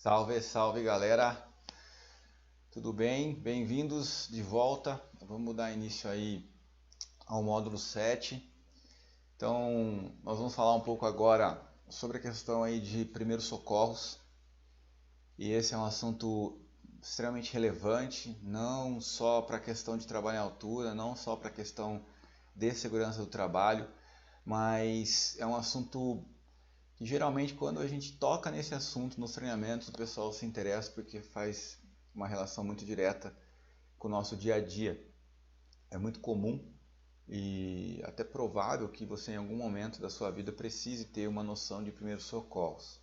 Salve, salve galera, tudo bem? Bem-vindos de volta. Vamos dar início aí ao módulo 7. Então, nós vamos falar um pouco agora sobre a questão aí de primeiros socorros. E esse é um assunto extremamente relevante, não só para a questão de trabalho em altura, não só para a questão de segurança do trabalho, mas é um assunto que geralmente quando a gente toca nesse assunto nos treinamentos, o pessoal se interessa porque faz uma relação muito direta com o nosso dia a dia. É muito comum e até provável que você em algum momento da sua vida precise ter uma noção de primeiros socorros.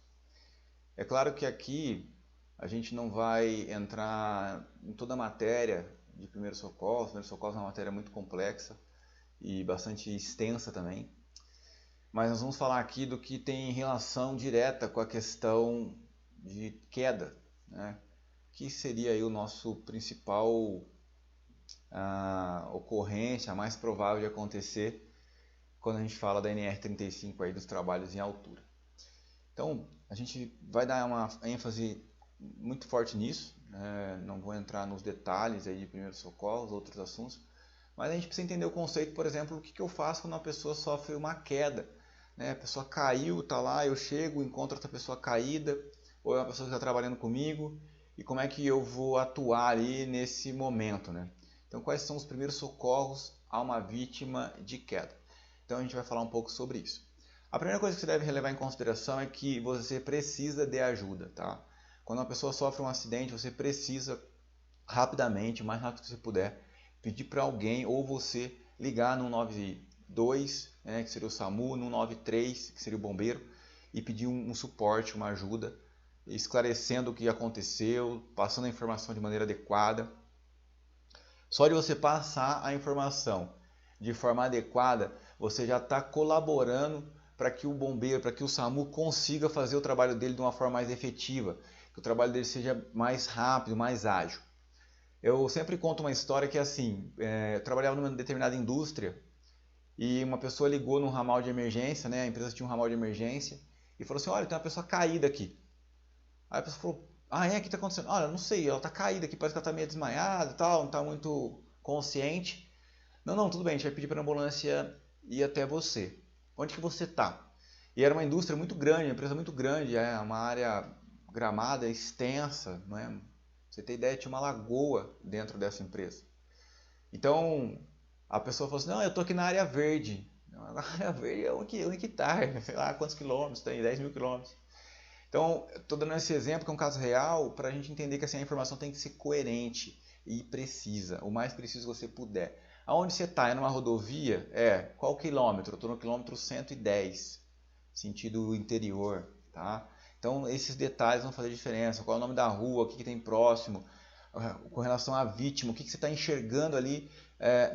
É claro que aqui a gente não vai entrar em toda a matéria de primeiros socorros. Primeiros socorros é uma matéria muito complexa e bastante extensa também. Mas nós vamos falar aqui do que tem relação direta com a questão de queda, né? Que seria aí o nosso principal ocorrência, a mais provável de acontecer quando a gente fala da NR35 aí dos trabalhos em altura. Então, a gente vai dar uma ênfase muito forte nisso, né? Não vou entrar nos detalhes aí de primeiros socorros, outros assuntos, mas a gente precisa entender o conceito, por exemplo, o que eu faço quando uma pessoa sofre uma queda. A pessoa caiu, tá lá, eu chego, encontro outra pessoa caída, ou é uma pessoa que está trabalhando comigo, e como é que eu vou atuar ali nesse momento, né? Então, quais são os primeiros socorros a uma vítima de queda? Então, a gente vai falar um pouco sobre isso. A primeira coisa que você deve levar em consideração é que você precisa de ajuda, tá? Quando uma pessoa sofre um acidente, você precisa rapidamente, o mais rápido que você puder, pedir para alguém ou você ligar no 192, né, que seria o SAMU, no 193, que seria o bombeiro, e pedir um suporte, uma ajuda, esclarecendo o que aconteceu, passando a informação de maneira adequada. Só de você passar a informação de forma adequada, você já está colaborando para que o bombeiro, para que o SAMU consiga fazer o trabalho dele de uma forma mais efetiva, que o trabalho dele seja mais rápido, mais ágil. Eu sempre conto uma história que é assim, eu trabalhava numa determinada indústria e uma pessoa ligou num ramal de emergência, né? A empresa tinha um ramal de emergência e falou assim, olha, tem uma pessoa caída aqui. Aí a pessoa falou, o que está acontecendo? Olha, não sei, ela está caída aqui, parece que ela está meio desmaiada e tal, não está muito consciente. Não, tudo bem, a gente vai pedir para a ambulância ir até você. Onde que você está? E era uma indústria muito grande, uma empresa muito grande, uma área gramada, extensa, não é? Você tem ideia, tinha uma lagoa dentro dessa empresa. Então, a pessoa falou assim, não, eu estou aqui na área verde. A área verde é um hectare, sei lá quantos quilômetros, tem 10 mil quilômetros. Então, estou dando esse exemplo, que é um caso real, para a gente entender que assim, a informação tem que ser coerente e precisa, o mais preciso que você puder. Aonde você está? É numa rodovia? Qual quilômetro? Eu estou no quilômetro 110, sentido interior, tá? Então, esses detalhes vão fazer diferença. Qual é o nome da rua, o que tem próximo, com relação à vítima, o que você está enxergando ali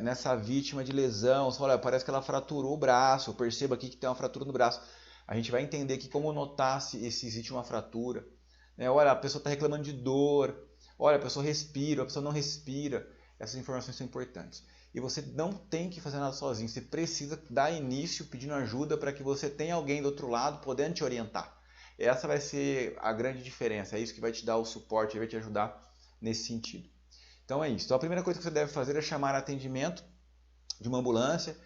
nessa vítima de lesão. Você fala, olha, parece que ela fraturou o braço, perceba aqui que tem uma fratura no braço. A gente vai entender aqui como notar se existe uma fratura. Olha, a pessoa está reclamando de dor, olha, a pessoa respira, a pessoa não respira. Essas informações são importantes. E você não tem que fazer nada sozinho, você precisa dar início pedindo ajuda para que você tenha alguém do outro lado podendo te orientar. Essa vai ser a grande diferença, é isso que vai te dar o suporte, vai te ajudar nesse sentido. Então é isso. Então a primeira coisa que você deve fazer é chamar atendimento de uma ambulância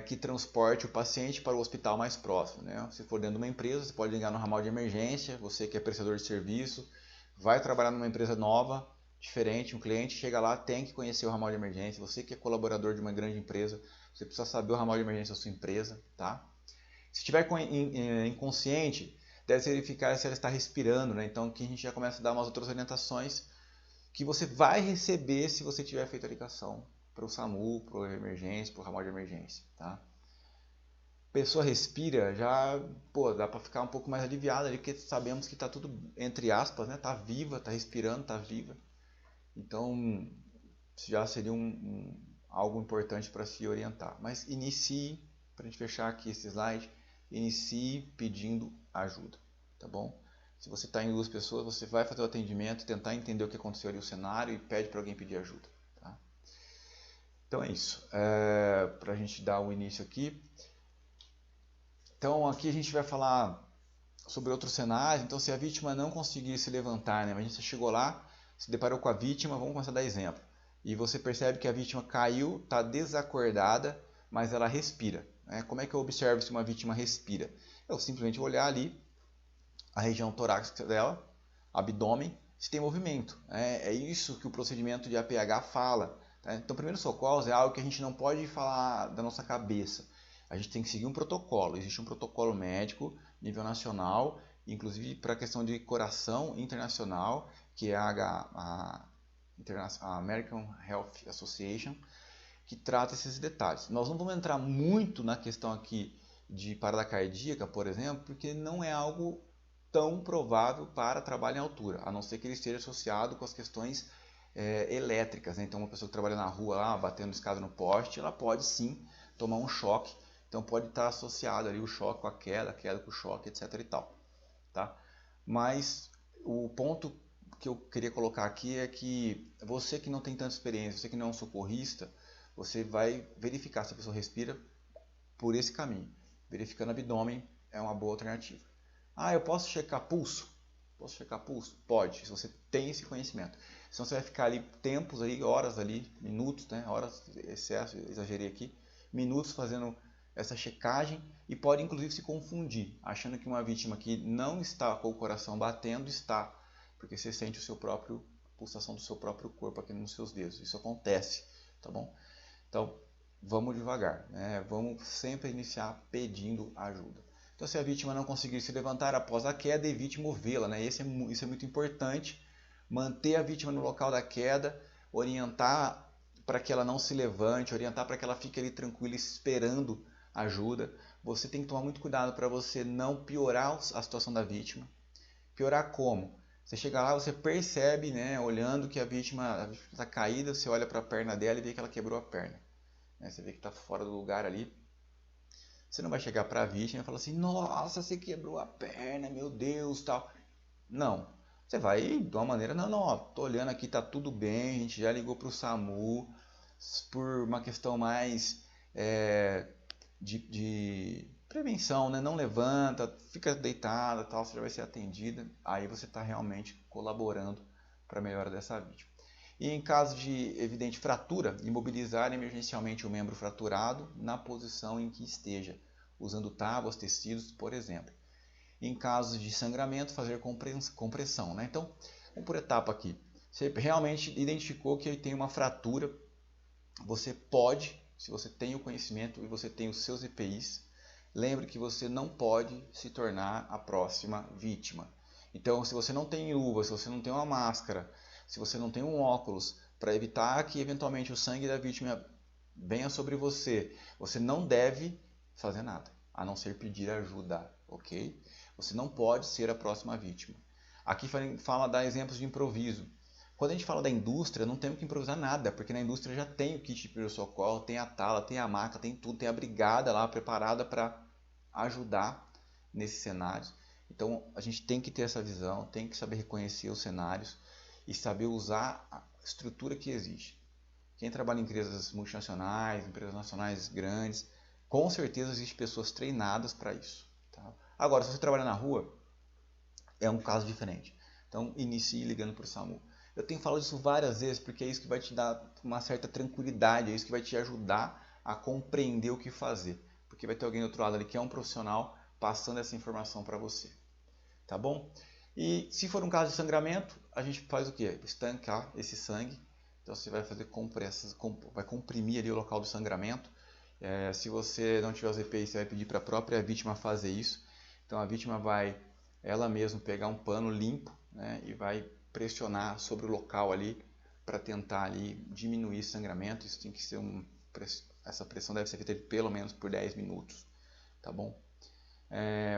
que transporte o paciente para o hospital mais próximo, né? Se for dentro de uma empresa, você pode ligar no ramal de emergência, você que é prestador de serviço, vai trabalhar numa empresa nova, diferente, um cliente chega lá, tem que conhecer o ramal de emergência, você que é colaborador de uma grande empresa, você precisa saber o ramal de emergência da sua empresa, tá? Se estiver inconsciente, deve verificar se ela está respirando, né? Então aqui a gente já começa a dar umas outras orientações que você vai receber se você tiver feito a ligação para o SAMU, para a emergência, para o ramal de emergência, tá? Pessoa respira, já, dá para ficar um pouco mais aliviado ali, porque sabemos que está tudo, entre aspas, né? Tá viva, tá respirando, tá viva. Então, já seria algo importante para se orientar. Mas inicie, para a gente fechar aqui esse slide, inicie pedindo ajuda, tá bom? Se você está em duas pessoas, você vai fazer o atendimento, tentar entender o que aconteceu ali no cenário e pede para alguém pedir ajuda. Tá? Então é isso. Para a gente dar o início aqui. Então aqui a gente vai falar sobre outros cenários. Então, se a vítima não conseguir se levantar, né? Imagina, você chegou lá, se deparou com a vítima, vamos começar a dar exemplo. E você percebe que a vítima caiu, está desacordada, mas ela respira. Né? Como é que eu observo se uma vítima respira? Eu simplesmente olhar ali a região torácica dela, abdômen, se tem movimento. É isso que o procedimento de APH fala. Tá? Então, primeiros socorros é algo que a gente não pode falar da nossa cabeça. A gente tem que seguir um protocolo. Existe um protocolo médico, nível nacional, inclusive para a questão de coração internacional, que é a American Health Association, que trata esses detalhes. Nós não vamos entrar muito na questão aqui de parada cardíaca, por exemplo, porque não é algo tão provável para trabalho em altura, a não ser que ele esteja associado com as questões elétricas. Né? Então, uma pessoa que trabalha na rua, lá, batendo escada no poste, ela pode sim tomar um choque. Então, pode estar associado ali o choque com a queda com o choque, etc. e tal. Tá? Mas o ponto que eu queria colocar aqui é que você que não tem tanta experiência, você que não é um socorrista, você vai verificar se a pessoa respira por esse caminho. Verificando o abdômen é uma boa alternativa. Ah, eu posso checar pulso? Posso checar pulso? Pode, se você tem esse conhecimento. Senão você vai ficar ali tempos, ali, horas ali, minutos, né? Horas, excesso, exagerei aqui, minutos fazendo essa checagem e pode inclusive se confundir, achando que uma vítima que não está com o coração batendo está, porque você sente a pulsação do seu próprio corpo aqui nos seus dedos. Isso acontece, tá bom? Então, vamos devagar, né? Vamos sempre iniciar pedindo ajuda. Então, se a vítima não conseguir se levantar após a queda, evite movê-la, né? Isso é muito importante. Manter a vítima no local da queda, orientar para que ela não se levante, orientar para que ela fique ali tranquila esperando ajuda. Você tem que tomar muito cuidado para você não piorar a situação da vítima. Piorar como? Você chega lá, você percebe, né, olhando que a vítima está caída, você olha para a perna dela e vê que ela quebrou a perna. Você vê que está fora do lugar ali. Você não vai chegar para a vítima e falar assim, nossa, você quebrou a perna, meu Deus, tal. Não. Você vai de uma maneira, não, ó, tô olhando aqui, tá tudo bem, a gente já ligou para o SAMU, por uma questão mais de prevenção, né? Não levanta, fica deitada, tal, você já vai ser atendida. Aí você está realmente colaborando para a melhora dessa vítima. E em caso de evidente fratura, imobilizar emergencialmente o membro fraturado na posição em que esteja, usando tábuas, tecidos, por exemplo. Em casos de sangramento, fazer compressão. Né? Então, vamos por etapa aqui. Você realmente identificou que tem uma fratura, você pode, se você tem o conhecimento e você tem os seus EPIs, lembre que você não pode se tornar a próxima vítima. Então, se você não tem luva, se você não tem uma máscara, se você não tem um óculos, para evitar que eventualmente o sangue da vítima venha sobre você, você não deve fazer nada, a não ser pedir ajuda, ok? Você não pode ser a próxima vítima. Aqui fala dar exemplos de improviso. Quando a gente fala da indústria, não temos que improvisar nada, porque na indústria já tem o kit de primeiro socorro, tem a tala, tem a maca, tem tudo, tem a brigada lá preparada para ajudar nesses cenários. Então a gente tem que ter essa visão, tem que saber reconhecer os cenários e saber usar a estrutura que existe. Quem trabalha em empresas multinacionais, empresas nacionais grandes, com certeza existem pessoas treinadas para isso. Tá? Agora, se você trabalha na rua, é um caso diferente. Então inicie ligando para o SAMU. Eu tenho falado isso várias vezes porque é isso que vai te dar uma certa tranquilidade, é isso que vai te ajudar a compreender o que fazer. Porque vai ter alguém do outro lado ali que é um profissional passando essa informação para você. Tá bom? E se for um caso de sangramento, a gente faz o quê? Estancar esse sangue. Então você vai fazer compressas, vai comprimir ali o local do sangramento. Se você não tiver os EPIs, você vai pedir para a própria vítima fazer isso. Então a vítima vai ela mesma pegar um pano limpo, né, e vai pressionar sobre o local ali para tentar ali diminuir o sangramento. Isso tem que ser essa pressão deve ser feita pelo menos por 10 minutos, tá bom?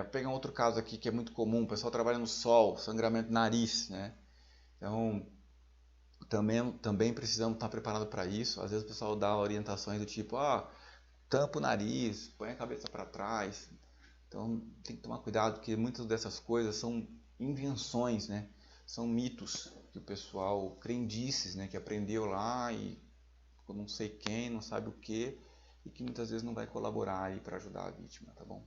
Vou pegar um outro caso aqui que é muito comum, o pessoal trabalha no sol, sangramento no nariz, né? Então também precisamos estar preparados para isso. Às vezes o pessoal dá orientações do tipo, tampa o nariz, põe a cabeça para trás. Então tem que tomar cuidado porque muitas dessas coisas são invenções, né? São mitos que o pessoal, crendices, né? Que aprendeu lá e não sei quem, não sabe o que, e que muitas vezes não vai colaborar aí para ajudar a vítima, tá bom?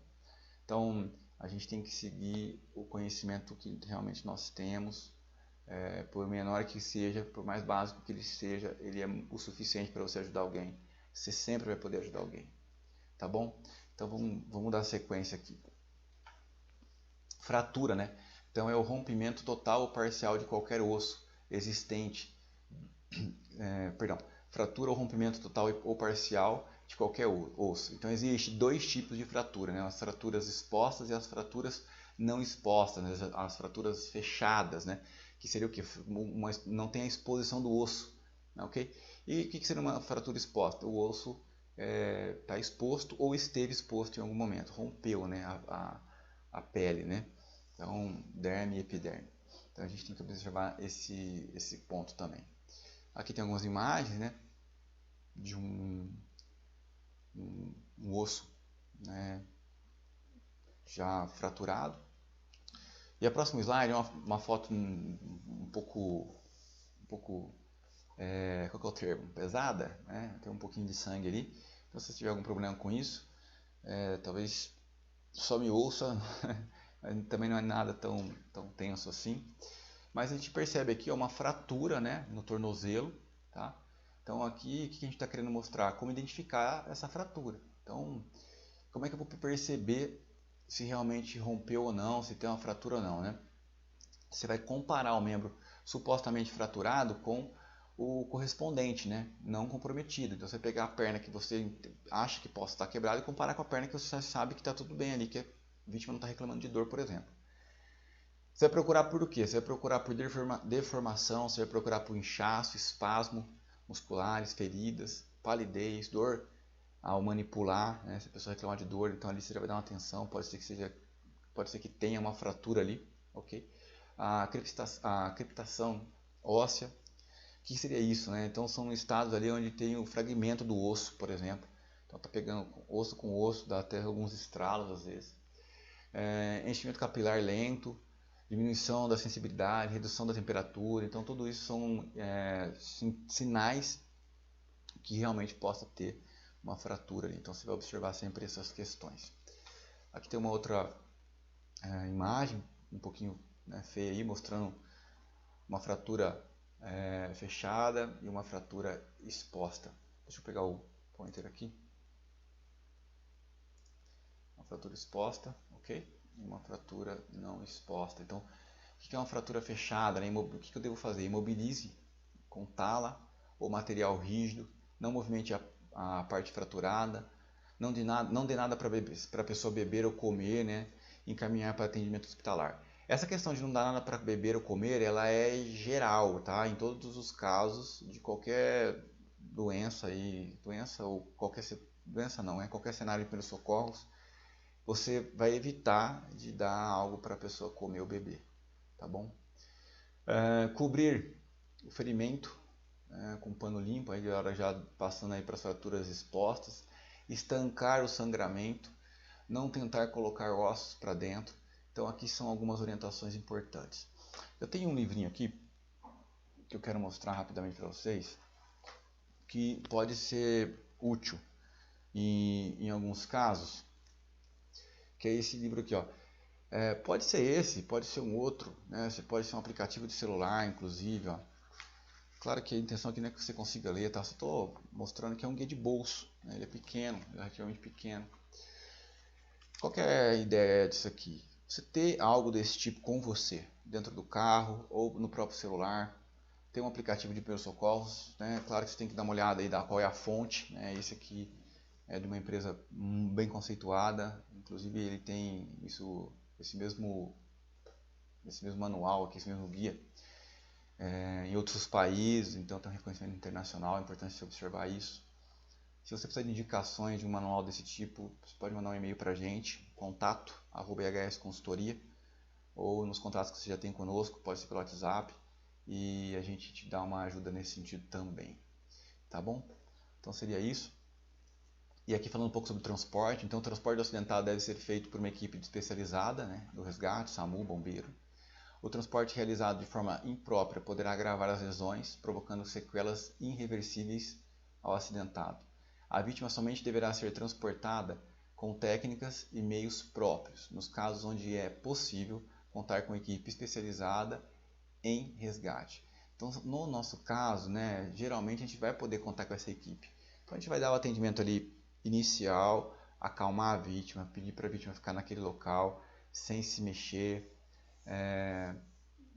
Então a gente tem que seguir o conhecimento que realmente nós temos, por menor que seja, por mais básico que ele seja, ele é o suficiente para você ajudar alguém. Você sempre vai poder ajudar alguém, tá bom? Então vamos dar sequência aqui. Fratura, né? Então é o rompimento total ou parcial de qualquer osso existente. Fratura ou rompimento total ou parcial de qualquer osso. Então existe dois tipos de fratura, né? As fraturas expostas e as fraturas não expostas, né? As fraturas fechadas, né? Que seria o que? Não tem a exposição do osso, ok? E o que seria uma fratura exposta? O osso está exposto ou esteve exposto em algum momento, rompeu, né? A pele, né? Então, derme e epiderme. Então a gente tem que observar esse ponto também. Aqui tem algumas imagens, né? De um osso, né, já fraturado. E a próxima slide é uma foto um pouco qual que é o termo? Pesada, né? Tem um pouquinho de sangue ali. Então, se você tiver algum problema com isso, talvez só me ouça. Também não é nada tão tenso assim. Mas a gente percebe aqui uma fratura, né, no tornozelo, tá? Então aqui, o que a gente está querendo mostrar? Como identificar essa fratura. Então, como é que eu vou perceber se realmente rompeu ou não, se tem uma fratura ou não, né? Você vai comparar o membro supostamente fraturado com o correspondente, né? Não comprometido. Então, você pegar a perna que você acha que possa estar quebrada e comparar com a perna que você sabe que está tudo bem ali, que a vítima não está reclamando de dor, por exemplo. Você vai procurar por o quê? Você vai procurar por deformação, você vai procurar por inchaço, espasmo musculares, feridas, palidez, dor ao manipular, né? Se a pessoa reclamar de dor, então ali você já vai dar uma atenção, pode ser que tenha uma fratura ali, ok? A crepitação óssea, o que seria isso, né? Então são estados ali onde tem o fragmento do osso, por exemplo. Então tá pegando osso com osso, dá até alguns estralos às vezes. Enchimento capilar lento, diminuição da sensibilidade, redução da temperatura. Então tudo isso são sinais que realmente possa ter uma fratura ali. Então você vai observar sempre essas questões. Aqui tem uma outra imagem, um pouquinho feia aí, mostrando uma fratura fechada e uma fratura exposta. Deixa eu pegar o pointer aqui. Uma fratura exposta, ok? E uma fratura não exposta. Então, o que é uma fratura fechada, né? O que eu devo fazer? Imobilize com tala ou material rígido, não movimente a parte fraturada, não dê nada para a pessoa beber ou comer, né? Encaminhar para atendimento hospitalar. Essa questão de não dar nada para beber ou comer, ela é geral, tá? Em todos os casos de qualquer doença ou qualquer cenário de primeiros socorros, você vai evitar de dar algo para a pessoa comer ou beber, tá bom? Cobrir o ferimento com pano limpo, aí agora já passando aí para as fraturas expostas, estancar o sangramento, não tentar colocar ossos para dentro. Então aqui são algumas orientações importantes. Eu tenho um livrinho aqui que eu quero mostrar rapidamente para vocês, que pode ser útil em alguns casos, que é esse livro aqui, ó. Pode ser esse, pode ser um outro, né? Pode ser um aplicativo de celular, inclusive, ó. Claro que a intenção aqui não é que você consiga ler, tá? Só estou mostrando que é um guia de bolso, né? Ele é pequeno, relativamente pequeno. Qual que é a ideia disso aqui? Você ter algo desse tipo com você, dentro do carro ou no próprio celular. Tem um aplicativo de primeiros socorros, né? Claro que você tem que dar uma olhada aí qual é a fonte, né? Esse aqui é de uma empresa bem conceituada, inclusive ele tem esse mesmo manual aqui, esse mesmo guia em outros países, então tem um reconhecimento internacional, é importante você observar isso. Se você precisar de indicações de um manual desse tipo, você pode mandar um e-mail para a gente, contato@ihsconsultoria, ou nos contatos que você já tem conosco, pode ser pelo WhatsApp, e a gente te dá uma ajuda nesse sentido também, tá bom? Então seria isso. E aqui falando um pouco sobre o transporte, então o transporte do acidentado deve ser feito por uma equipe especializada, né, do resgate, SAMU, bombeiro. O transporte realizado de forma imprópria poderá agravar as lesões, provocando sequelas irreversíveis ao acidentado. A vítima somente deverá ser transportada com técnicas e meios próprios, nos casos onde é possível contar com equipe especializada em resgate. Então, no nosso caso, né, geralmente a gente vai poder contar com essa equipe. Então, a gente vai dar o atendimento ali inicial, acalmar a vítima, pedir para a vítima ficar naquele local, sem se mexer,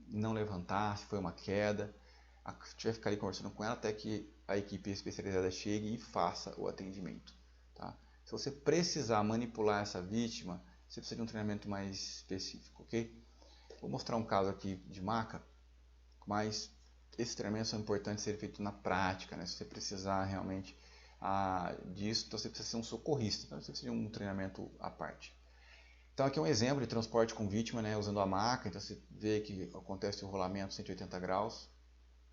não levantar se foi uma queda. A gente vai ficar ali conversando com ela até que a equipe especializada chegue e faça o atendimento. Tá? Se você precisar manipular essa vítima, você precisa de um treinamento mais específico, ok? Vou mostrar um caso aqui de maca, mas esses treinamentos são importantes serem feitos na prática, né? Se você precisar realmente disso, então você precisa ser um socorrista, então você precisa de um treinamento à parte. Então aqui é um exemplo de transporte com vítima, né? Usando a maca, então você vê que acontece o rolamento 180 graus,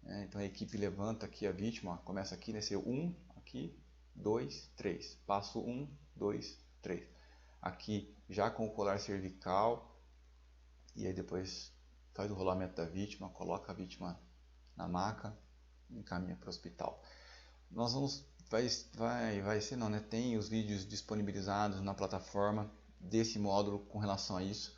né? Então a equipe levanta aqui a vítima, ó, começa aqui nesse 1, aqui, 2, 3, passo 1, 2, 3, aqui já com o colar cervical, e aí depois faz o rolamento da vítima, coloca a vítima na maca e encaminha para o hospital. Nós vamos, vai ser não, né? Tem os vídeos disponibilizados na plataforma desse módulo com relação a isso.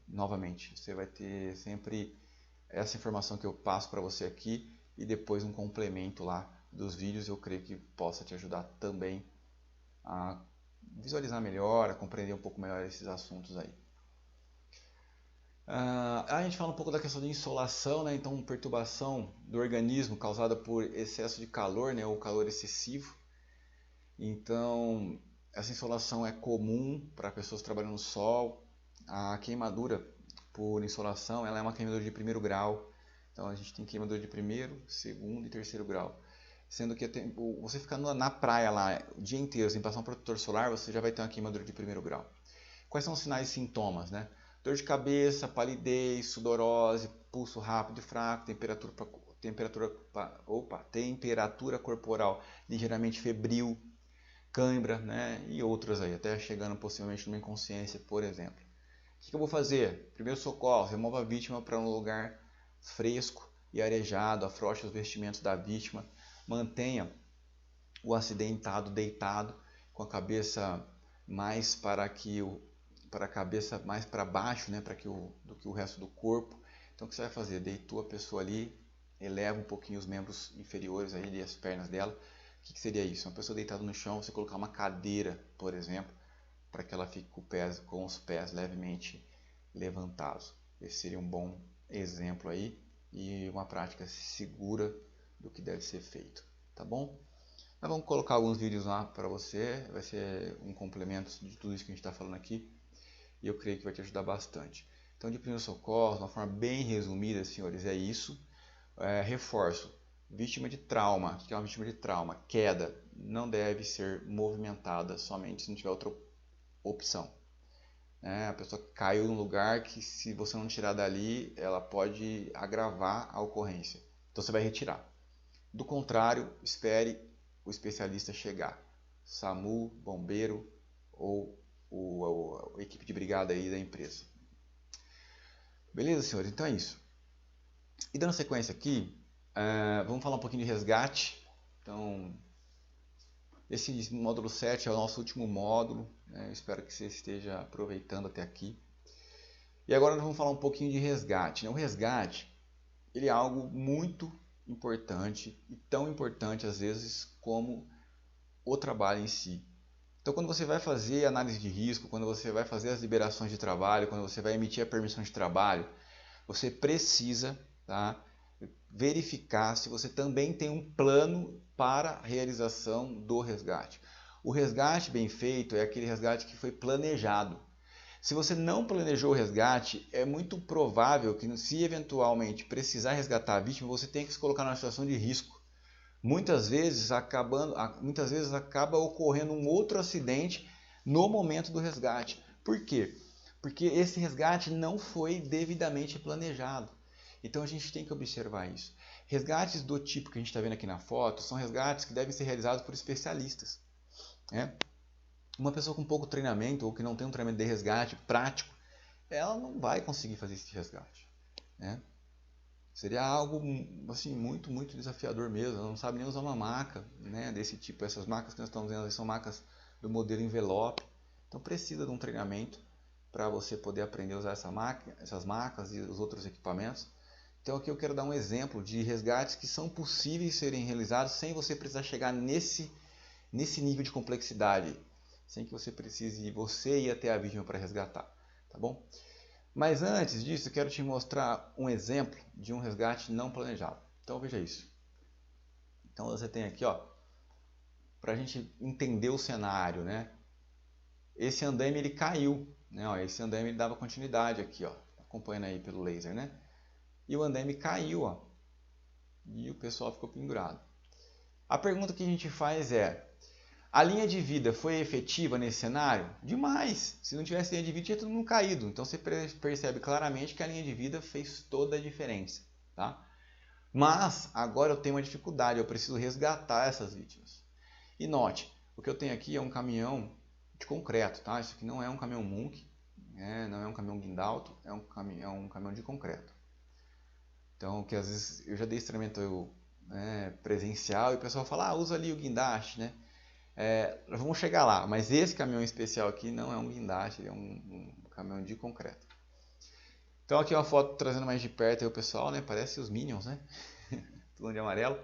Novamente, você vai ter sempre essa informação que eu passo para você aqui e depois um complemento lá dos vídeos. Eu creio que possa te ajudar também a visualizar melhor, a compreender um pouco melhor esses assuntos aí. A gente fala um pouco da questão de insolação, né? Então, perturbação do organismo causada por excesso de calor, né? Ou calor excessivo. Então, essa insolação é comum para pessoas trabalhando no sol. A queimadura por insolação, ela é uma queimadura de primeiro grau. Então, a gente tem queimadura de primeiro, segundo e terceiro grau. Sendo que você ficando na praia lá o dia inteiro sem passar um protetor solar, você já vai ter uma queimadura de primeiro grau. Quais são os sinais e sintomas, né? Dor de cabeça, palidez, sudorose, pulso rápido e fraco, temperatura corporal ligeiramente febril, cãibra, né? E outras aí, até chegando possivelmente numa inconsciência, por exemplo. O que eu vou fazer? Primeiro socorro, remova a vítima para um lugar fresco e arejado, afrouxe os vestimentos da vítima, mantenha o acidentado deitado com a cabeça mais para a cabeça mais para baixo, né, do que o resto do corpo. Então o que você vai fazer? Deitou a pessoa ali, eleva um pouquinho os membros inferiores aí, as pernas dela. O que seria isso? Uma pessoa deitada no chão, você colocar uma cadeira, por exemplo, para que ela fique com os pés levemente levantados. Esse seria um bom exemplo aí e uma prática segura do que deve ser feito, tá bom? Nós vamos colocar alguns vídeos lá para você, vai ser um complemento de tudo isso que a gente está falando aqui. E eu creio que vai te ajudar bastante. Então, de primeiro socorro, de uma forma bem resumida, senhores, é isso. Reforço. Vítima de trauma. O que é uma vítima de trauma? Queda. Não deve ser movimentada somente se não tiver outra opção. A pessoa caiu num lugar que, se você não tirar dali, ela pode agravar a ocorrência. Então, você vai retirar. Do contrário, espere o especialista chegar. SAMU, bombeiro ou a equipe de brigada aí da empresa. Beleza, senhores? Então é isso. E dando sequência aqui, vamos falar um pouquinho de resgate. Então, esse módulo 7 é o nosso último módulo. Espero que você esteja aproveitando até aqui. E agora nós vamos falar um pouquinho de resgate. O resgate, ele é algo muito importante e tão importante às vezes como o trabalho em si. Então, quando você vai fazer análise de risco, quando você vai fazer as liberações de trabalho, quando você vai emitir a permissão de trabalho, você precisa, tá, verificar se você também tem um plano para a realização do resgate. O resgate bem feito é aquele resgate que foi planejado. Se você não planejou o resgate, é muito provável que, se eventualmente precisar resgatar a vítima, você tenha que se colocar numa situação de risco. Muitas vezes acaba ocorrendo um outro acidente no momento do resgate. Por quê? Porque esse resgate não foi devidamente planejado. Então a gente tem que observar isso. Resgates do tipo que a gente está vendo aqui na foto são resgates que devem ser realizados por especialistas. Uma pessoa com pouco treinamento ou que não tem um treinamento de resgate prático, ela não vai conseguir fazer esse resgate. Seria algo assim, muito, muito desafiador mesmo. Ela não sabe nem usar uma maca, desse tipo. Essas macas que nós estamos vendo são macas do modelo envelope. Então precisa de um treinamento para você poder aprender a usar essas macas e os outros equipamentos. Então aqui eu quero dar um exemplo de resgates que são possíveis de serem realizados sem você precisar chegar nesse nível de complexidade, sem que você precise ir até a vítima para resgatar, tá bom? Mas antes disso, eu quero te mostrar um exemplo de um resgate não planejado. Então veja isso. Então você tem aqui, ó, para a gente entender o cenário, né? Esse andaime ele caiu, né? Ó, esse andaime ele dava continuidade aqui, ó, acompanhando aí pelo laser, né? E o andaime caiu, ó, e o pessoal ficou pendurado. A pergunta que a gente faz é: a linha de vida foi efetiva nesse cenário? Demais! Se não tivesse linha de vida, tinha todo mundo caído. Então você percebe claramente que a linha de vida fez toda a diferença, tá? Mas agora eu tenho uma dificuldade, eu preciso resgatar essas vítimas. E note, o que eu tenho aqui é um caminhão de concreto, tá? Isso aqui não é um caminhão Munk, não é um caminhão guindalto, é um caminhão de concreto. Então, que às vezes eu já dei treinamento presencial e o pessoal fala, usa ali o guindaste, né? Vamos chegar lá, mas esse caminhão especial aqui não é um guindaste, ele é um caminhão de concreto. Então aqui uma foto trazendo mais de perto aí o pessoal, né? Parece os Minions, né? Tudo de amarelo.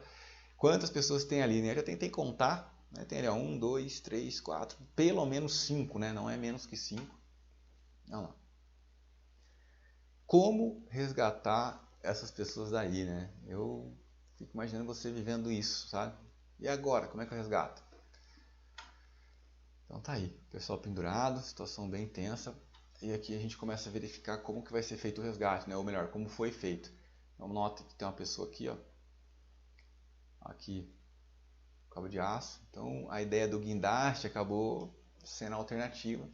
Quantas pessoas tem ali, né? Eu já tentei contar, né? Tem ali 1, 2, 3, 4, pelo menos 5, né? Não é menos que 5. Olha lá. Como resgatar essas pessoas daí, né? Eu fico imaginando você vivendo isso, sabe? E agora, como é que eu resgato? Então tá aí, pessoal pendurado, situação bem tensa. E aqui a gente começa a verificar como que vai ser feito o resgate, né? Ou melhor, como foi feito. Então nota que tem uma pessoa aqui, ó. Aqui, cabo de aço. Então a ideia do guindaste acabou sendo a alternativa.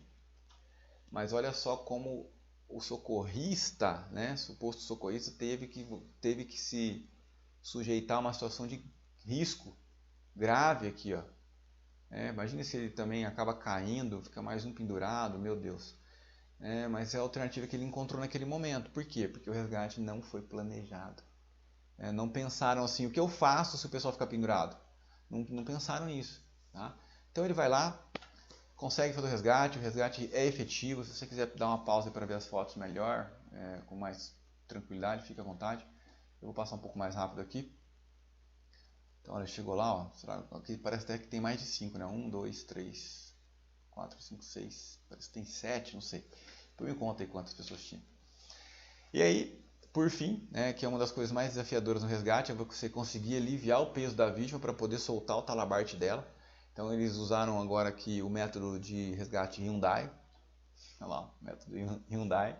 Mas olha só como o socorrista, né? Suposto socorrista teve que se sujeitar a uma situação de risco grave aqui, ó. Imagina se ele também acaba caindo, fica mais um pendurado, meu Deus. Mas é a alternativa que ele encontrou naquele momento. Por quê? Porque o resgate não foi planejado. Não pensaram assim, o que eu faço se o pessoal ficar pendurado? Não pensaram nisso. Tá? Então ele vai lá, consegue fazer o resgate é efetivo. Se você quiser dar uma pausa para ver as fotos melhor, com mais tranquilidade, fique à vontade. Eu vou passar um pouco mais rápido aqui. Então, olha, chegou lá, ó, aqui parece até que tem mais de 5, né? 1, 2, 3, 4, 5, 6, parece que tem 7, não sei. Depois me conta aí quantas pessoas tinham. E aí, por fim, né, que é uma das coisas mais desafiadoras no resgate, é você conseguir aliviar o peso da vítima para poder soltar o talabarte dela. Então, eles usaram agora aqui o método de resgate Hyundai. Olha lá, o método Hyundai.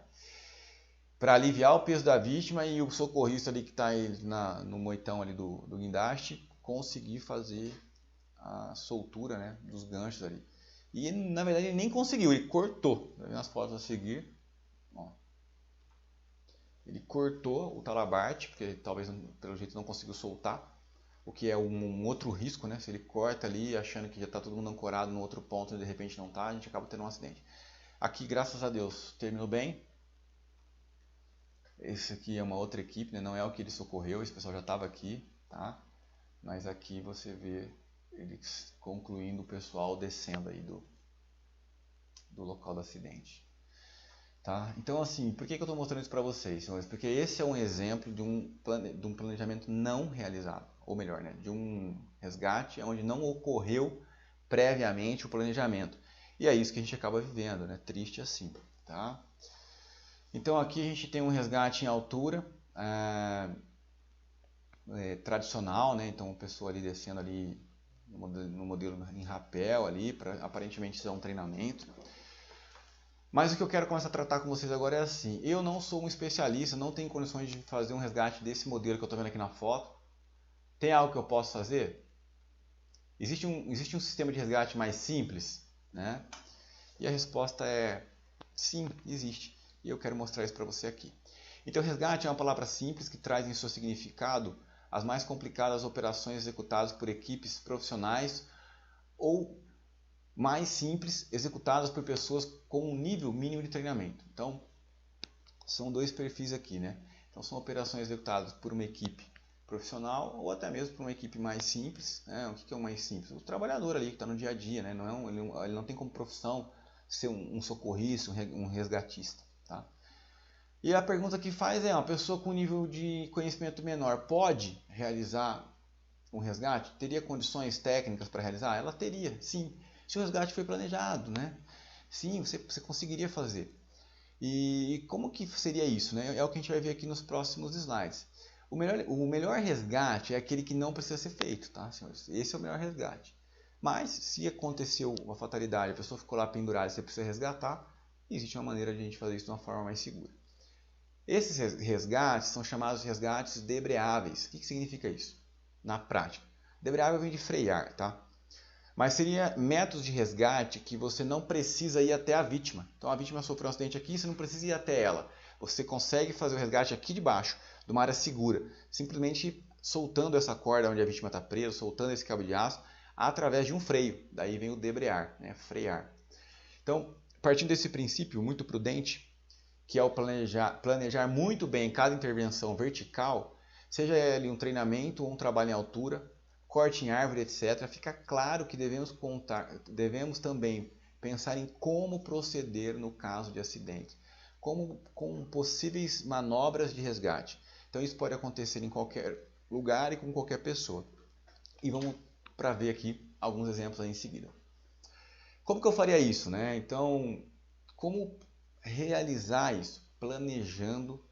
Para aliviar o peso da vítima e o socorrista ali que está no moitão ali do guindaste conseguir fazer a soltura, né, dos ganchos ali. E na verdade ele nem conseguiu, ele cortou. Vai ver nas fotos a seguir. Ó. Ele cortou o talabarte, porque talvez pelo jeito não conseguiu soltar. O que é um outro risco, né? Se ele corta ali achando que já está todo mundo ancorado no outro ponto e de repente não está, a gente acaba tendo um acidente. Aqui, graças a Deus, terminou bem. Esse aqui é uma outra equipe, né? Não é o que ele socorreu, esse pessoal já estava aqui, tá? Mas aqui você vê eles concluindo o pessoal descendo aí do local do acidente. Tá? Então assim, por que eu estou mostrando isso para vocês, senhores? Porque esse é um exemplo de um planejamento não realizado, ou melhor, né? De um resgate onde não ocorreu previamente o planejamento. E é isso que a gente acaba vivendo, né? Triste assim, tá? Então aqui a gente tem um resgate em altura, tradicional, né? Então a pessoa ali descendo ali no modelo em rapel ali, para aparentemente ser um treinamento. Mas o que eu quero começar a tratar com vocês agora é assim, eu não sou um especialista, não tenho condições de fazer um resgate desse modelo que eu estou vendo aqui na foto. Tem algo que eu possa fazer? Existe um sistema de resgate mais simples, né? E a resposta é sim, existe. E eu quero mostrar isso para você aqui. Então, resgate é uma palavra simples que traz em seu significado as mais complicadas operações executadas por equipes profissionais ou mais simples, executadas por pessoas com um nível mínimo de treinamento. Então, são dois perfis aqui, né? Então, são operações executadas por uma equipe profissional ou até mesmo por uma equipe mais simples. Né? O que é o mais simples? O trabalhador ali que está no dia a dia, né? Ele não tem como profissão ser um socorrista, um resgatista. Tá? E a pergunta que faz é, uma pessoa com nível de conhecimento menor pode realizar um resgate? Teria condições técnicas para realizar? Ela teria, sim. Se o resgate foi planejado, né? Sim, você conseguiria fazer. E como que seria isso? Né? É o que a gente vai ver aqui nos próximos slides. O melhor resgate é aquele que não precisa ser feito, tá, senhores? Esse é o melhor resgate. Mas, se aconteceu uma fatalidade, a pessoa ficou lá pendurada e você precisa resgatar, existe uma maneira de a gente fazer isso de uma forma mais segura. Esses resgates são chamados de resgates debreáveis. O que significa isso? Na prática. Debreável vem de frear, tá? Mas seria métodos de resgate que você não precisa ir até a vítima. Então a vítima sofreu um acidente aqui, você não precisa ir até ela. Você consegue fazer o resgate aqui de baixo, de uma área segura, simplesmente soltando essa corda onde a vítima está presa, soltando esse cabo de aço, através de um freio. Daí vem o debrear, né? Frear. Então, partindo desse princípio muito prudente, que é o planejar muito bem cada intervenção vertical, seja ele um treinamento ou um trabalho em altura, corte em árvore, etc., fica claro que devemos também pensar em como proceder no caso de acidente, com possíveis manobras de resgate. Então isso pode acontecer em qualquer lugar e com qualquer pessoa. E vamos para ver aqui alguns exemplos aí em seguida. Como que eu faria isso, né? Então, como realizar isso? Planejando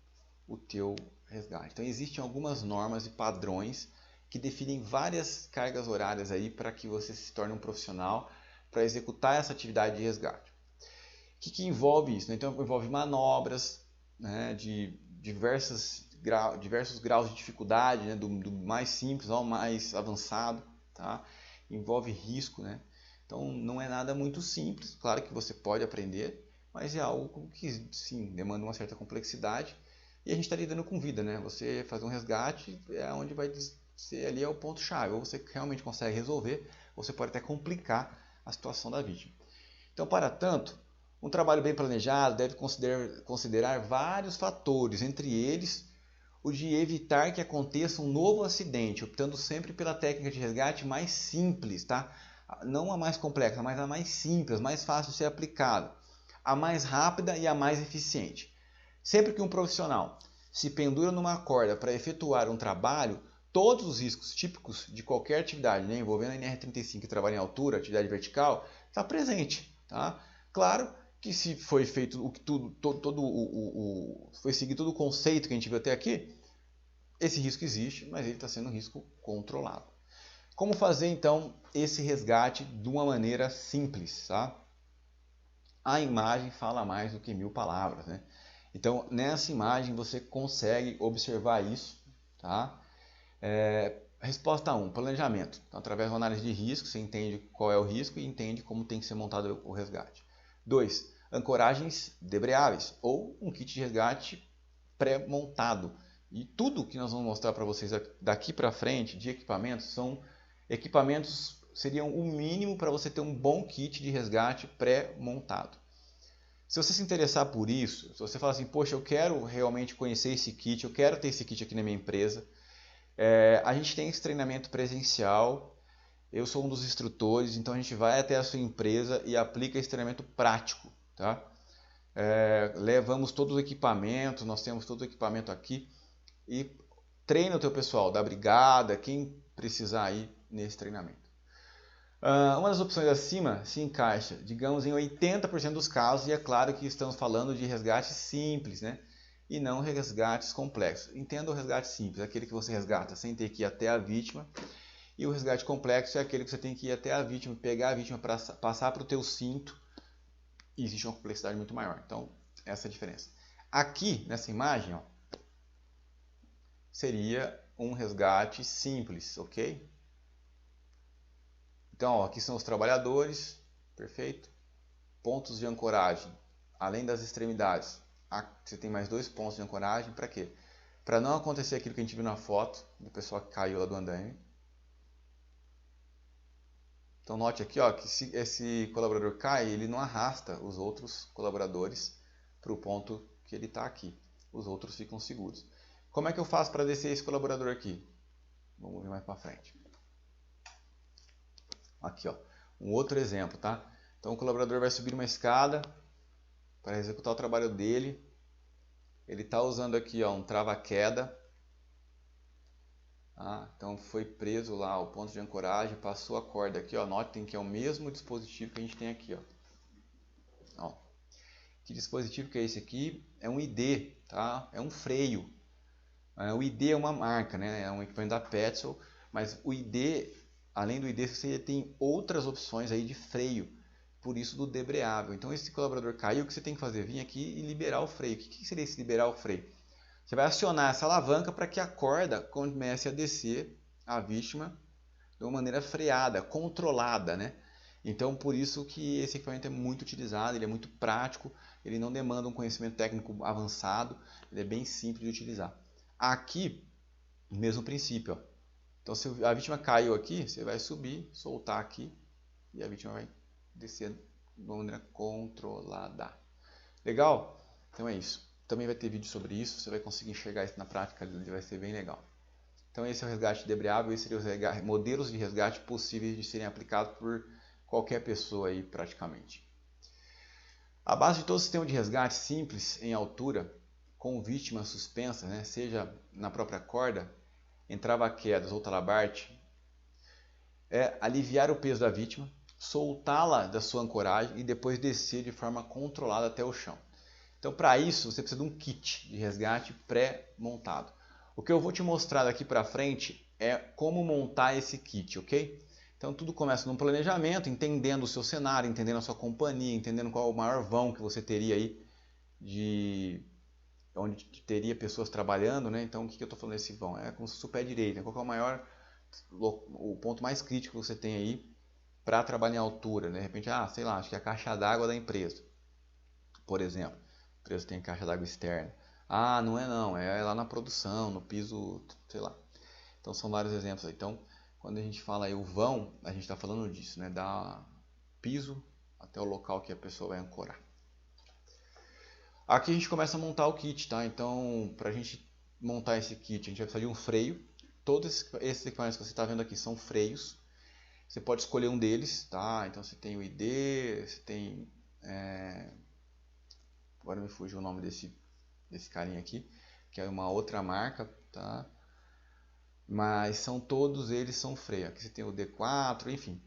o teu resgate. Então existem algumas normas e padrões que definem várias cargas horárias aí para que você se torne um profissional para executar essa atividade de resgate. O que envolve isso? Então envolve manobras, né, de diversos graus de dificuldade, né, do mais simples ao mais avançado, tá? Envolve risco, né? Então não é nada muito simples, claro que você pode aprender, mas é algo que sim, demanda uma certa complexidade e a gente está lidando com vida, né? Você fazer um resgate é onde vai ser ali é o ponto-chave, ou você realmente consegue resolver, ou você pode até complicar a situação da vítima. Então, para tanto, um trabalho bem planejado deve considerar vários fatores, entre eles o de evitar que aconteça um novo acidente, optando sempre pela técnica de resgate mais simples, tá? Não a mais complexa, mas a mais simples, mais fácil de ser aplicada, a mais rápida e a mais eficiente. Sempre que um profissional se pendura numa corda para efetuar um trabalho, todos os riscos típicos de qualquer atividade, né, envolvendo a NR35 que trabalha em altura, atividade vertical, está presente. Tá? Claro que se foi feito foi seguido todo o conceito que a gente viu até aqui, esse risco existe, mas ele está sendo um risco controlado. Como fazer então esse resgate de uma maneira simples? Tá? A imagem fala mais do que 1000 palavras, né? Então nessa imagem você consegue observar isso, tá? Resposta 1, planejamento. Então, através da análise de risco, você entende qual é o risco e entende como tem que ser montado o resgate. 2, ancoragens debreáveis ou um kit de resgate pré-montado. E tudo que nós vamos mostrar para vocês daqui para frente de equipamentos seriam o mínimo para você ter um bom kit de resgate pré-montado. Se você se interessar por isso, se você falar assim, poxa, eu quero realmente conhecer esse kit, eu quero ter esse kit aqui na minha empresa, a gente tem esse treinamento presencial, eu sou um dos instrutores, então a gente vai até a sua empresa e aplica esse treinamento prático. Tá? Levamos todo o equipamento, nós temos todo o equipamento aqui e treina o teu pessoal da brigada, quem precisar ir nesse treinamento. Uma das opções acima se encaixa, digamos, em 80% dos casos, e é claro que estamos falando de resgate simples, né? E não resgates complexos. Entenda o resgate simples, aquele que você resgata sem ter que ir até a vítima, e o resgate complexo é aquele que você tem que ir até a vítima, pegar a vítima para passar para o teu cinto, e existe uma complexidade muito maior. Então, essa é a diferença. Aqui, nessa imagem, ó, seria um resgate simples, ok? Então, ó, aqui são os trabalhadores, perfeito? Pontos de ancoragem, além das extremidades, você tem mais 2 pontos de ancoragem, para quê? Para não acontecer aquilo que a gente viu na foto, do pessoal que caiu lá do andaime. Então note aqui, ó, que se esse colaborador cai, ele não arrasta os outros colaboradores para o ponto que ele está aqui. Os outros ficam seguros. Como é que eu faço para descer esse colaborador aqui? Vamos ver mais para frente. Aqui, ó, um outro exemplo, tá? Então o colaborador vai subir uma escada para executar o trabalho dele. Ele está usando aqui ó, um trava-queda. Então foi preso lá o ponto de ancoragem, passou a corda aqui. Ó, notem que é o mesmo dispositivo que a gente tem aqui. Ó. Que dispositivo que é esse aqui? É um ID, tá? É um freio. O ID é uma marca, né? É um equipamento da Petzl, mas o ID, além do ID, você tem outras opções aí de freio, por isso do debreável. Então esse colaborador caiu, o que você tem que fazer? Vir aqui e liberar o freio. O que seria esse liberar o freio? Você vai acionar essa alavanca para que a corda comece a descer a vítima de uma maneira freada, controlada, né? Então por isso que esse equipamento é muito utilizado, ele é muito prático, ele não demanda um conhecimento técnico avançado, ele é bem simples de utilizar. Aqui, o mesmo princípio. Ó. Então, se a vítima caiu aqui, você vai subir, soltar aqui e a vítima vai descer de uma maneira controlada. Legal? Então é isso. Também vai ter vídeo sobre isso, você vai conseguir enxergar isso na prática, vai ser bem legal. Então esse é o resgate debreável, esses seriam os modelos de resgate possíveis de serem aplicados por qualquer pessoa aí praticamente. A base de todo o sistema de resgate simples em altura, com vítima suspensa, né, seja na própria corda, em trava-quedas ou talabarte, é aliviar o peso da vítima, soltá-la da sua ancoragem e depois descer de forma controlada até o chão. Então, para isso, você precisa de um kit de resgate pré-montado. O que eu vou te mostrar daqui para frente é como montar esse kit, ok? Então, tudo começa num planejamento, entendendo o seu cenário, entendendo a sua companhia, entendendo qual é o maior vão que você teria aí onde teria pessoas trabalhando, né? Então, o que eu estou falando desse vão? É como se fosse o pé direito, né? Qual é o ponto mais crítico que você tem aí para trabalhar em altura, né? De repente, sei lá, acho que é a caixa d'água da empresa, por exemplo. A empresa tem caixa d'água externa. Não é não, é lá na produção, no piso, sei lá. Então, são vários exemplos aí. Então, quando a gente fala aí o vão, a gente está falando disso, né? Da piso até o local que a pessoa vai ancorar. Aqui a gente começa a montar o kit, tá? Então, para a gente montar esse kit, a gente vai precisar de um freio. Todos esses equipamentos que você está vendo aqui são freios. Você pode escolher um deles, tá? Então você tem o ID, você tem... Agora me fugiu o nome desse carinha aqui, que é uma outra marca, tá? Mas todos eles são freio. Aqui você tem o D4, enfim.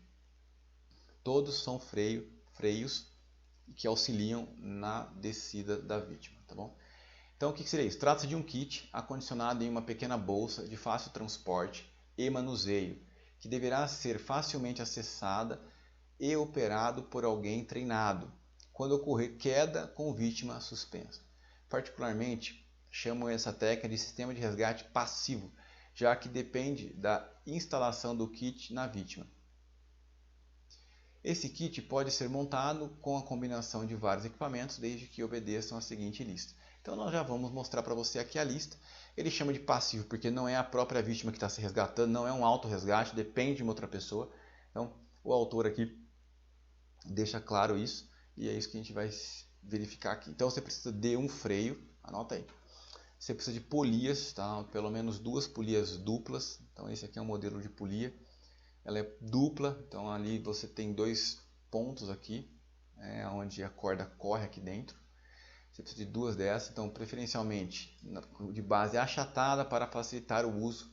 Todos são freios que auxiliam na descida da vítima, tá bom? Então o que seria isso? Trata-se de um kit acondicionado em uma pequena bolsa de fácil transporte e manuseio, que deverá ser facilmente acessada e operado por alguém treinado, quando ocorrer queda com vítima suspensa. Particularmente, chamo essa técnica de sistema de resgate passivo, já que depende da instalação do kit na vítima. Esse kit pode ser montado com a combinação de vários equipamentos, desde que obedeçam a seguinte lista. Então nós já vamos mostrar para você aqui a lista. Ele chama de passivo porque não é a própria vítima que está se resgatando, não é um auto-resgate, depende de uma outra pessoa. Então o autor aqui deixa claro isso e é isso que a gente vai verificar aqui. Então você precisa de um freio, anota aí. Você precisa de polias, tá? Pelo menos 2 polias duplas. Então esse aqui é um modelo de polia. Ela é dupla, então ali você tem 2 pontos aqui, onde a corda corre aqui dentro. Você precisa de 2 dessas, então preferencialmente de base achatada para facilitar o uso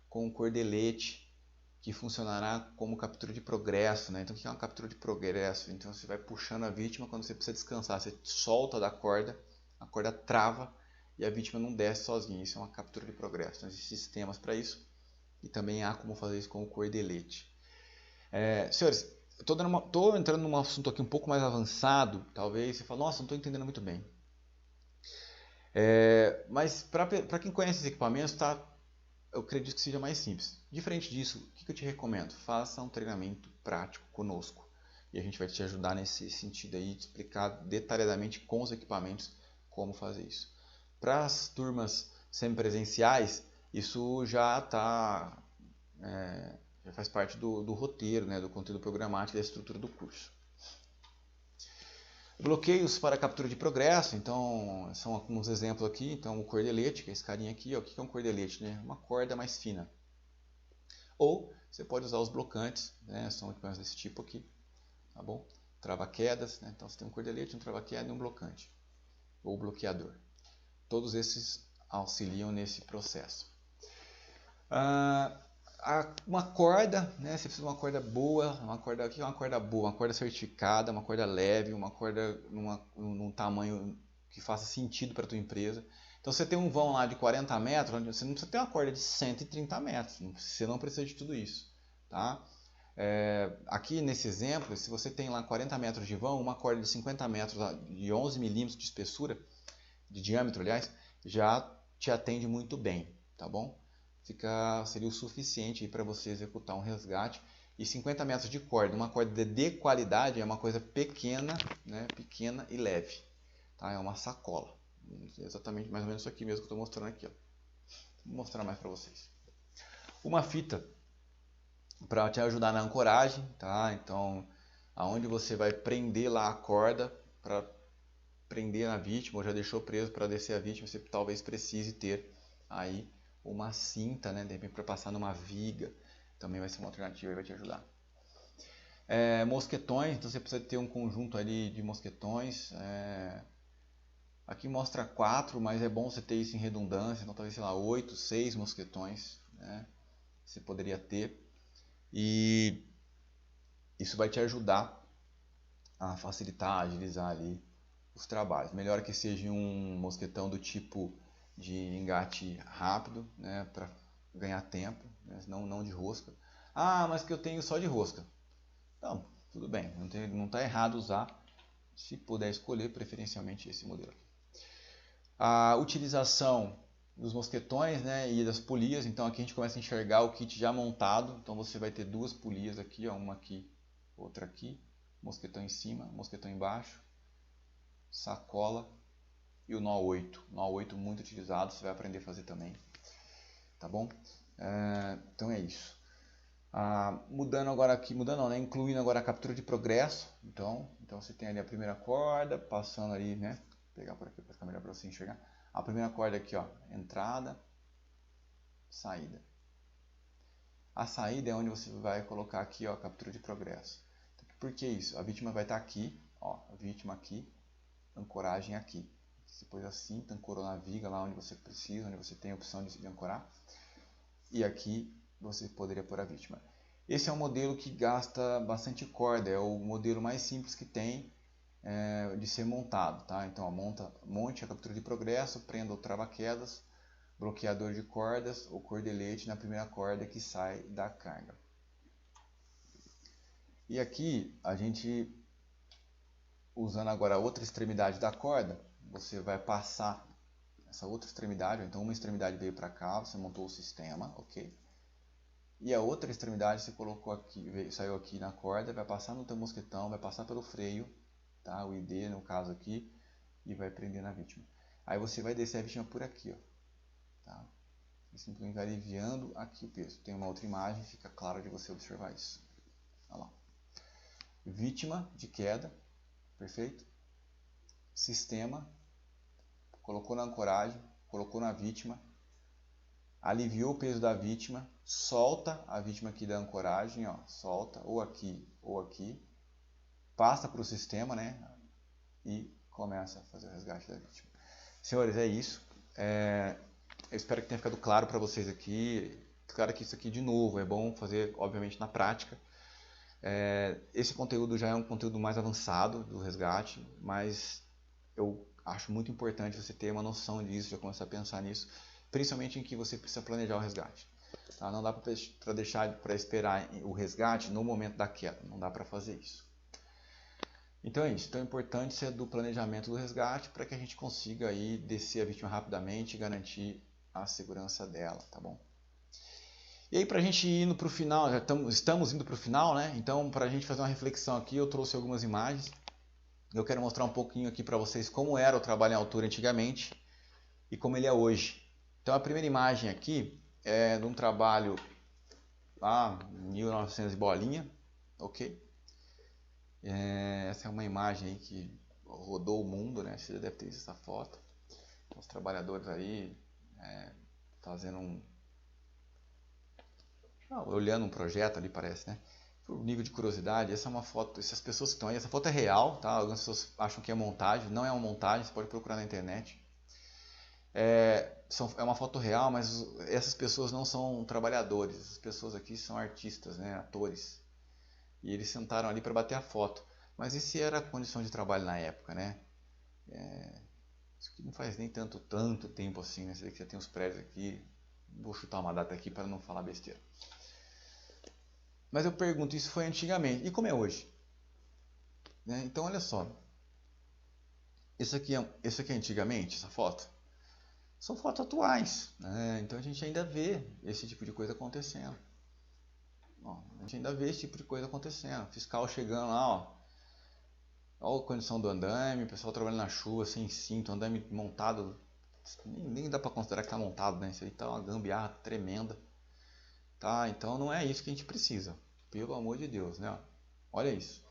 com um cordelete que funcionará como captura de progresso, né? Então o que é uma captura de progresso? Então você vai puxando a vítima quando você precisa descansar, você solta da corda, a corda trava e a vítima não desce sozinha. Isso é uma captura de progresso. Então existem sistemas para isso. E também há como fazer isso com o cordelete. Senhores, estou entrando num assunto aqui um pouco mais avançado. Talvez você fale, nossa, não estou entendendo muito bem. Mas para quem conhece esses equipamentos, eu acredito que seja mais simples. Diferente disso, o que eu te recomendo? Faça um treinamento prático conosco. E a gente vai te ajudar nesse sentido aí, te explicar detalhadamente com os equipamentos como fazer isso. Para as turmas semipresenciais, isso já já faz parte do roteiro, né, do conteúdo programático e da estrutura do curso. Bloqueios para captura de progresso, então são alguns exemplos aqui. Então o cordelete, que é esse carinha aqui, ó, o que é um cordelete? Né? Uma corda mais fina. Ou você pode usar os blocantes, né? São equipamentos desse tipo aqui, tá bom? trava-quedas, né? Então você tem um cordelete, um trava-queda e um blocante, ou bloqueador. Todos esses auxiliam nesse processo. Uma corda, né? Você precisa de uma corda boa, uma corda boa, uma corda certificada, uma corda leve, uma corda num tamanho que faça sentido para a tua empresa. Então você tem um vão lá de 40 metros, você não precisa ter uma corda de 130 metros, você não precisa de tudo isso, tá? Aqui nesse exemplo, se você tem lá 40 metros de vão, uma corda de 50 metros, de 11 milímetros de espessura, de diâmetro, aliás, já te atende muito bem, tá bom? Seria o suficiente para você executar um resgate. E 50 metros de corda, uma corda de qualidade, é uma coisa pequena, né? Pequena e leve, tá? É uma sacola, exatamente mais ou menos isso aqui mesmo que eu estou mostrando aqui, ó. Vou mostrar mais para vocês. Uma fita para te ajudar na ancoragem, tá? Então, aonde você vai prender lá a corda para prender a vítima, ou já deixou preso para descer a vítima, você talvez precise ter aí uma cinta, né? De repente para passar numa viga, também vai ser uma alternativa e vai te ajudar. Mosquetões, então você precisa ter um conjunto ali de mosquetões. Aqui mostra 4, mas é bom você ter isso em redundância, então talvez, sei lá, 8, 6 mosquetões, né? Você poderia ter. E isso vai te ajudar a facilitar, agilizar ali os trabalhos. Melhor que seja um mosquetão do tipo de engate rápido, né, para ganhar tempo, né, não de rosca. Mas que eu tenho só de rosca. Então, tudo bem, não está errado usar, se puder escolher, preferencialmente esse modelo aqui. A utilização dos mosquetões, né, e das polias, então aqui a gente começa a enxergar o kit já montado. Então você vai ter 2 polias aqui, ó, uma aqui, outra aqui, mosquetão em cima, mosquetão embaixo, sacola e o nó 8. Nó 8 muito utilizado, você vai aprender a fazer também, tá bom? Então é isso. Mudando agora aqui, né, incluindo agora a captura de progresso. Então você tem ali a primeira corda, passando ali, né, vou pegar por aqui para ficar melhor para você enxergar. A primeira corda aqui, ó, entrada, saída. A saída é onde você vai colocar aqui, ó, a captura de progresso. Por que isso? A vítima vai estar aqui, ó, a vítima aqui, ancoragem aqui. Você pôs a cinta, ancorou na viga lá onde você precisa, onde você tem a opção de ancorar. E aqui você poderia pôr a vítima. Esse é um modelo que gasta bastante corda, é o modelo mais simples que tem de ser montado, tá? Então, monte a captura de progresso, prenda o trava-quedas, bloqueador de cordas ou cordelete na primeira corda que sai da carga. E aqui, a gente, usando agora a outra extremidade da corda, você vai passar essa outra extremidade, então uma extremidade veio para cá, você montou o sistema, ok? E a outra extremidade você colocou aqui, saiu aqui na corda, vai passar no teu mosquetão, vai passar pelo freio, tá? O ID no caso aqui, e vai prender na vítima. Aí você vai descer a vítima por aqui, ó, tá? E simplesmente vai aliviando aqui o peso. Tem uma outra imagem, fica claro de você observar isso. Olha lá. Vítima de queda, perfeito? Sistema, colocou na ancoragem, colocou na vítima, aliviou o peso da vítima, solta a vítima aqui da ancoragem, ó, solta, ou aqui, passa para o sistema, né, e começa a fazer o resgate da vítima. Senhores, é isso. Eu espero que tenha ficado claro para vocês aqui. Claro que isso aqui, de novo, é bom fazer, obviamente, na prática. Esse conteúdo já é um conteúdo mais avançado do resgate, mas eu acho muito importante você ter uma noção disso, já começar a pensar nisso, principalmente em que você precisa planejar o resgate. Tá? Não dá para deixar para esperar o resgate no momento da queda, não dá para fazer isso. Então é isso, então é importante ser do planejamento do resgate para que a gente consiga aí descer a vítima rapidamente e garantir a segurança dela, tá bom? E aí, para a gente ir indo para o final, já estamos indo para o final, né? Então, para a gente fazer uma reflexão aqui, eu trouxe algumas imagens. Eu quero mostrar um pouquinho aqui para vocês como era o trabalho em altura antigamente e como ele é hoje. Então, a primeira imagem aqui é de um trabalho lá, 1900 e bolinha, ok? Essa é uma imagem aí que rodou o mundo, né? Você já deve ter visto essa foto. Os trabalhadores aí fazendo olhando um projeto ali, parece, né? por nível de curiosidade, essa é uma foto, essas pessoas que estão aí, essa foto é real, tá? Algumas pessoas acham que é montagem, não é uma montagem, você pode procurar na internet. É uma foto real, mas essas pessoas não são trabalhadores, essas pessoas aqui são artistas, né? Atores. E eles sentaram ali para bater a foto. Mas esse era a condição de trabalho na época, né? Isso aqui não faz nem tanto tempo assim, né? Você vê que já tem os prédios aqui. Vou chutar uma data aqui para não falar besteira. Mas eu pergunto, isso foi antigamente. E como é hoje? Né? Então, olha só. Isso aqui é antigamente, essa foto? São fotos atuais. Né? Então, a gente ainda vê esse tipo de coisa acontecendo. Ó, a gente ainda vê esse tipo de coisa acontecendo. Fiscal chegando lá, ó. Olha a condição do andaime, o pessoal trabalhando na chuva, sem cinto, andaime montado. Nem dá para considerar que está montado, né? Isso aí tá uma gambiarra tremenda. Tá? Então não é isso que a gente precisa. Pelo amor de Deus, né? Olha isso.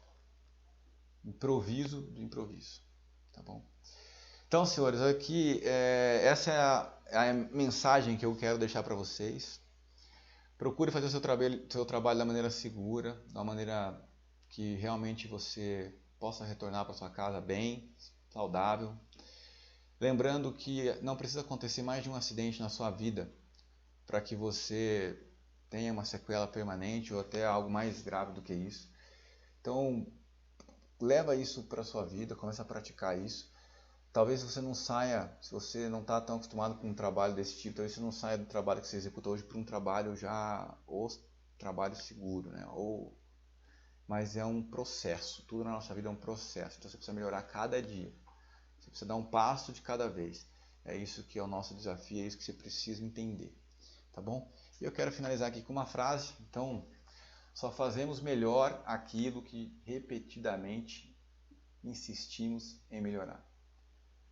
Improviso do improviso. Tá bom? Então, senhores, aqui essa é a mensagem que eu quero deixar para vocês. Procure fazer o seu trabalho da maneira segura, da maneira que realmente você possa retornar para sua casa bem, saudável. Lembrando que não precisa acontecer mais de um acidente na sua vida para que você tenha uma sequela permanente ou até algo mais grave do que isso. Então, leva isso para a sua vida, começa a praticar isso. Talvez você não saia, se você não está tão acostumado com um trabalho desse tipo, talvez você não saia do trabalho que você executa hoje para um trabalho já, ou trabalho seguro, né? Mas é um processo, tudo na nossa vida é um processo, então você precisa melhorar cada dia, você precisa dar um passo de cada vez, é isso que é o nosso desafio, é isso que você precisa entender, tá bom? E eu quero finalizar aqui com uma frase, então, só fazemos melhor aquilo que repetidamente insistimos em melhorar.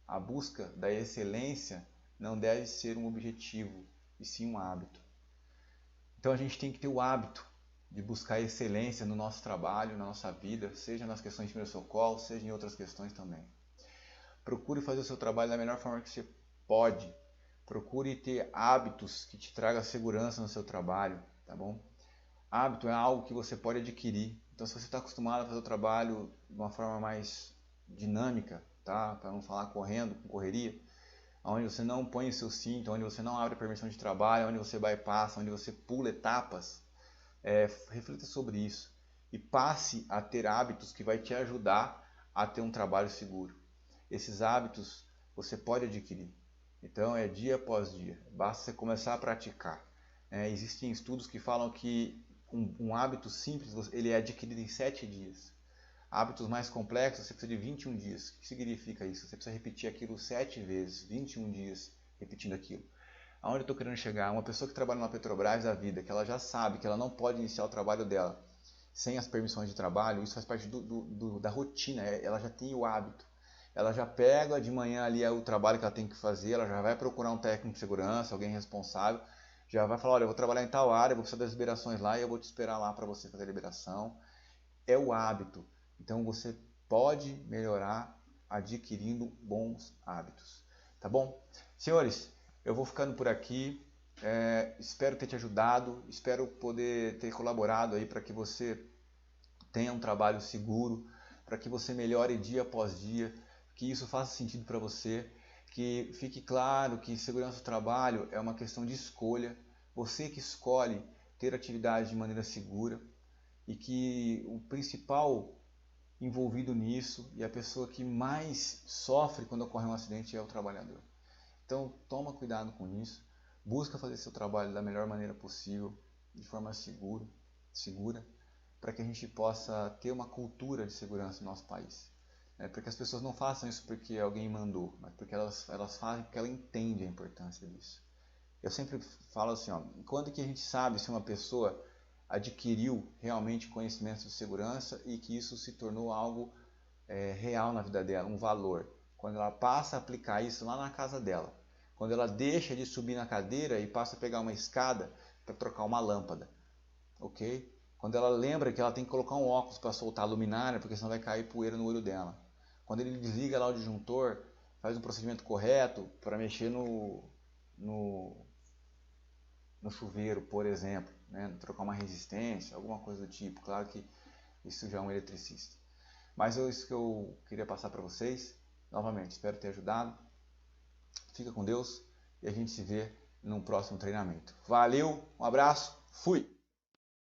A busca da excelência não deve ser um objetivo, e sim um hábito. Então a gente tem que ter o hábito de buscar excelência no nosso trabalho, na nossa vida, seja nas questões de primeiro socorro, seja em outras questões também. Procure fazer o seu trabalho da melhor forma que você pode. Procure ter hábitos que te tragam segurança no seu trabalho, tá bom? Hábito é algo que você pode adquirir. Então, se você está acostumado a fazer o trabalho de uma forma mais dinâmica, tá? Para não falar correndo, com correria, onde você não põe o seu cinto, onde você não abre a permissão de trabalho, onde você bypassa, onde você pula etapas, reflita sobre isso e passe a ter hábitos que vai te ajudar a ter um trabalho seguro. Esses hábitos você pode adquirir. Então é dia após dia, basta você começar a praticar. Existem estudos que falam que um hábito simples ele é adquirido em 7 dias. Hábitos mais complexos você precisa de 21 dias. O que significa isso? Você precisa repetir aquilo 7 vezes, 21 dias repetindo aquilo. Aonde eu estou querendo chegar? Uma pessoa que trabalha na Petrobras da vida, que ela já sabe que ela não pode iniciar o trabalho dela sem as permissões de trabalho, isso faz parte da rotina, ela já tem o hábito. Ela já pega de manhã ali o trabalho que ela tem que fazer, ela já vai procurar um técnico de segurança, alguém responsável, já vai falar, olha, eu vou trabalhar em tal área, eu vou precisar das liberações lá e eu vou te esperar lá para você fazer a liberação. É o hábito. Então você pode melhorar adquirindo bons hábitos. Tá bom? Senhores, eu vou ficando por aqui. Espero ter te ajudado, espero poder ter colaborado aí para que você tenha um trabalho seguro, para que você melhore dia após dia, que isso faça sentido para você, que fique claro que segurança do trabalho é uma questão de escolha, você que escolhe ter atividade de maneira segura e que o principal envolvido nisso e a pessoa que mais sofre quando ocorre um acidente é o trabalhador. Então toma cuidado com isso, busca fazer seu trabalho da melhor maneira possível, de forma segura, para que a gente possa ter uma cultura de segurança no nosso país. Para que as pessoas não façam isso porque alguém mandou, mas porque elas fazem porque ela entende a importância disso. Eu sempre falo assim, quando que a gente sabe se uma pessoa adquiriu realmente conhecimentos de segurança e que isso se tornou algo real na vida dela, um valor. Quando ela passa a aplicar isso lá na casa dela. Quando ela deixa de subir na cadeira e passa a pegar uma escada para trocar uma lâmpada. Ok? Quando ela lembra que ela tem que colocar um óculos para soltar a luminária, porque senão vai cair poeira no olho dela. Quando ele desliga lá o disjuntor, faz um procedimento correto para mexer no no chuveiro, por exemplo, né? Trocar uma resistência, alguma coisa do tipo. Claro que isso já é um eletricista. Mas é isso que eu queria passar para vocês. Novamente, espero ter ajudado. Fica com Deus e a gente se vê num próximo treinamento. Valeu, um abraço, fui!